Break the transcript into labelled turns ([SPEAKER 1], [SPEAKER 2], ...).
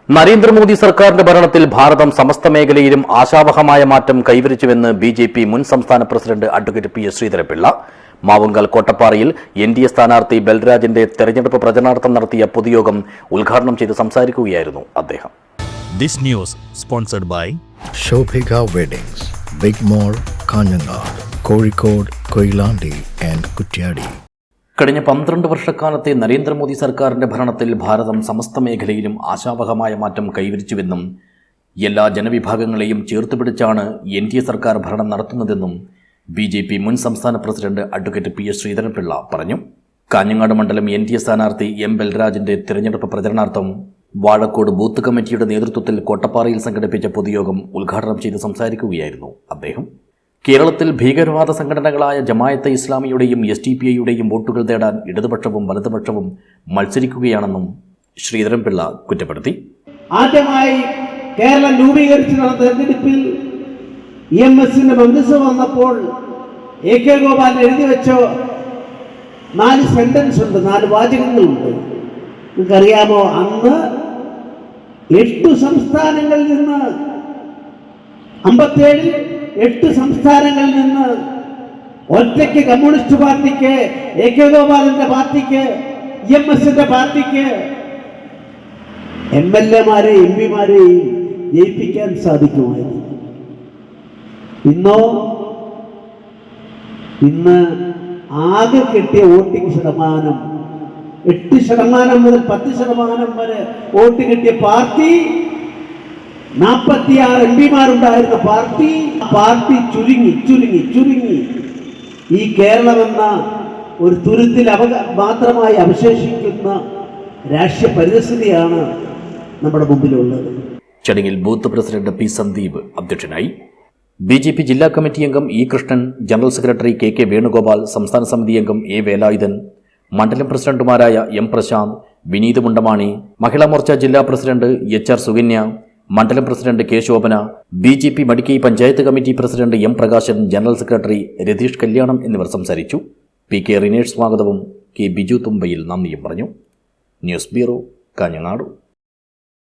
[SPEAKER 1] നരേന്ദ്രമോദി സർക്കാരിന്റെ ഭരണത്തിൽ ഭാരതം സമസ്ത മേഖലയിലും ആശാവഹമായ മാറ്റം കൈവരിച്ചുവെന്ന് ബിജെപി മുൻ സംസ്ഥാന president advocate P S Sreedharan Pillai Mavungal കോട്ടപ്പാറയിൽ എൻഡിഎ സ്ഥാനാർത്ഥി ബൽരാജിന്റെ തെരഞ്ഞെടുപ്പ് പ്രചരണാർത്ഥം നടത്തിയ പൊതുയോഗം ഉദ്ഘാടനം ചെയ്ത് സംസാരിക്കുകയായിരുന്നു അദ്ദേഹം.
[SPEAKER 2] This news sponsored by
[SPEAKER 3] Shobhika Weddings, Big Mall, Kanyanad, Kozhikode, Koilandi and Kuttiyadi.
[SPEAKER 1] കഴിഞ്ഞ 12 വർഷക്കാലത്തെ നരേന്ദ്രമോദി സർക്കാരിന്റെ ഭരണത്തിൽ ഭാരതം സമസ്ത മേഖലയിലും ആശാവഹമായ മാറ്റം കൈവരിച്ചുവെന്നും എല്ലാ ജനവിഭാഗങ്ങളെയും ചേർത്തുപിടിച്ചാണ് എൻഡിഎ സർക്കാർ ഭരണം നടത്തുന്നതെന്നും ബിജെപി മുൻ സംസ്ഥാന president advocate P S Sreedharan Pillai പറഞ്ഞു. കാഞ്ഞങ്ങാട് മണ്ഡലം എൻഡിഎ സ്ഥാനാർത്ഥി എം ബൽരാജിന്റെ തിരഞ്ഞെടുപ്പ് പ്രചരണാർത്ഥം വാഴക്കോട് ബൂത്ത് കമ്മിറ്റിയുടെ നേതൃത്വത്തിൽ കോട്ടപ്പാറയിൽ സംഘടിപ്പിച്ച പൊതുയോഗം ഉദ്ഘാടനം ചെയ്ത് സംസാരിക്കുകയായിരുന്നു അദ്ദേഹം. കേരളത്തിൽ ഭീകരവാദ സംഘടനകളായ ജമായത്തെ ഇസ്ലാമിയുടെയും SDPIയുടെയും വോട്ടുകൾ നേടാൻ ഇടതുപക്ഷവും വലതുപക്ഷവും മത്സരിക്കുകയാണെന്നും ശ്രീധരൻപിള്ള കുറ്റപ്പെടുത്തി.
[SPEAKER 4] ആദ്യമായി കേരളം രൂപീകരിച്ച് നടന്ന തെരഞ്ഞെടുപ്പിൽ EMSന്റെ മന്ത്രിസഭ വന്നപ്പോൾ AK ഗോപാൽ എഴുതി വെച്ച 4 സെന്റൻസ് ഉണ്ട്, 4 വാചകങ്ങളുണ്ട്. നിങ്ങൾക്കറിയാമോ, അന്ന് 8 സംസ്ഥാനങ്ങളിൽ നിന്ന് 57 8 സംസ്ഥാനങ്ങളിൽ നിന്ന് ഒറ്റയ്ക്ക് കമ്മ്യൂണിസ്റ്റ് പാർട്ടിക്ക്, AK ഗോപാലിന്റെ പാർട്ടിക്ക്, EMSന്റെ പാർട്ടിക്ക് MLAമാരെയും MP ജയിപ്പിക്കാൻ സാധിക്കുമായിരുന്നു. ഇന്ന് ആകെ കിട്ടിയ വോട്ടിംഗ് ശതമാനം 8% മുതൽ 10% വരെ വോട്ട് കിട്ടിയ പാർട്ടി 46 MP പാർട്ടി ചുരുങ്ങി ഈ കേരളമെന്ന ഒരു തുരുത്തിൽ മാത്രമായി അവശേഷിക്കുന്ന രാഷ്ട്രീയ പരിസ്ഥിതിയാണ് നമ്മുടെ മുമ്പിലുള്ളത്.
[SPEAKER 1] ചടങ്ങിൽ ബൂത്ത് പ്രസിഡന്റ് പി സന്ദീപ് അധ്യക്ഷനായി. ബിജെപി ജില്ലാ കമ്മിറ്റി അംഗം E Krishnan, general secretary KK Venugopal, സംസ്ഥാന സമിതി അംഗം A വേലായുധൻ, മണ്ഡലം പ്രസിഡന്റുമാരായ M പ്രശാന്ത്, വിനീത് മുണ്ടമാണി, മഹിളാ മോർച്ച ജില്ലാ പ്രസിഡന്റ് HR സുകന്യ, മണ്ഡലം president K Shobhana, BJP Madikkai panchayat committee president M Prakashan, general secretary Ratheesh Kalyanam എന്നിവർ സംസാരിച്ചു. PK റിനേഷ് സ്വാഗതവും K ബിജു തുമ്പയിൽ നന്ദിയും പറഞ്ഞു. News bureau, Kanhangad.